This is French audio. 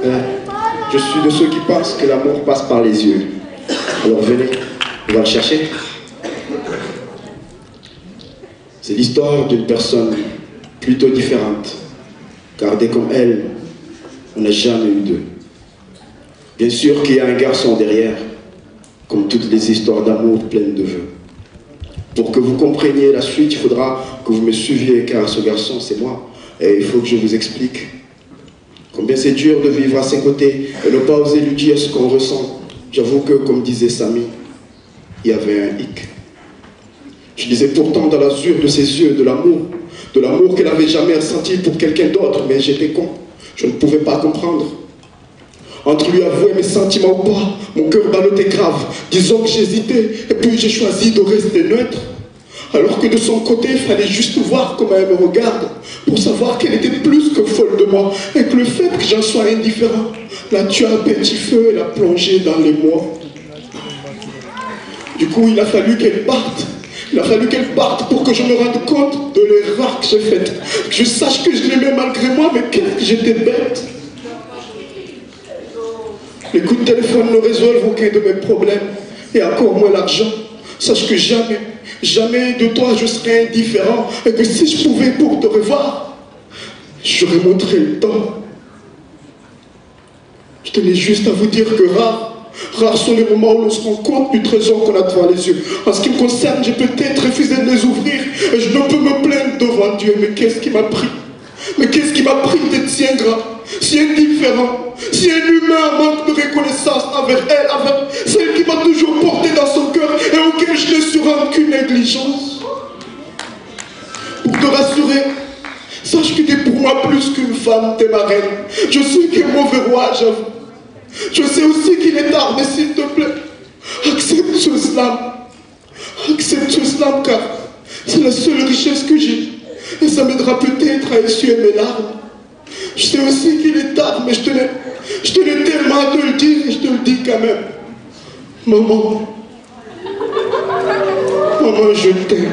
Je suis de ceux qui pensent que l'amour passe par les yeux. Alors venez, on va le chercher. C'est l'histoire d'une personne plutôt différente, car dès comme elle, on n'a jamais eu d'eux. Bien sûr qu'il y a un garçon derrière, comme toutes les histoires d'amour pleines de vœux. Pour que vous compreniez la suite, il faudra que vous me suiviez, car ce garçon, c'est moi. Et il faut que je vous explique combien c'est dur de vivre à ses côtés et ne pas oser lui dire ce qu'on ressent. J'avoue que, comme disait Samy, il y avait un hic. Je disais pourtant dans l'azur de ses yeux de l'amour qu'elle n'avait jamais ressenti pour quelqu'un d'autre, mais j'étais con, je ne pouvais pas comprendre. Entre lui avouer mes sentiments ou pas, mon cœur ballottait grave. Disons que j'hésitais, et puis j'ai choisi de rester neutre. Alors que de son côté, il fallait juste voir comment elle me regarde, pour savoir qu'elle était plus que folle de moi, et que le fait que j'en sois indifférent l'a tué à petit feu et l'a plongé dans les mois. Du coup, il a fallu qu'elle parte. Il a fallu qu'elle parte pour que je me rende compte de l'erreur que j'ai faite. Que je sache que je l'aimais malgré moi, mais qu'est-ce que j'étais bête. Les coups de téléphone ne résolvent aucun de mes problèmes, et encore moins l'argent. Sache que jamais, jamais de toi je serai indifférent, et que si je pouvais pour te revoir, j'aurais montré le temps. Je tenais juste à vous dire que rares sont les moments où l'on se rend compte du trésor qu'on a devant les yeux. En ce qui me concerne, j'ai peut-être refusé de les ouvrir, et je ne peux me plaindre devant Dieu, mais qu'est-ce qui m'a pris? Mais qu'est-ce qui m'a pris d'être si ingrat, si indifférent, si un humain manque de reconnaissance envers elle, envers celle qui m'a toujours porté dans son cœur et auquel je n'ai su rendre qu'une négligence. Pour te rassurer, sache que t'es pour moi plus qu'une femme, t'es ma reine. Je sais qu'un mauvais roi, j'avoue. Je sais aussi qu'il est tard, mais s'il te plaît, accepte ce slam. Accepte ce slam, car c'est la seule richesse que j'ai. Et ça m'aidera peut-être à essuyer mes larmes. Je sais aussi qu'il est tard, mais je tenais tellement à te le dire, et je te le dis quand même. Maman, je t'aime.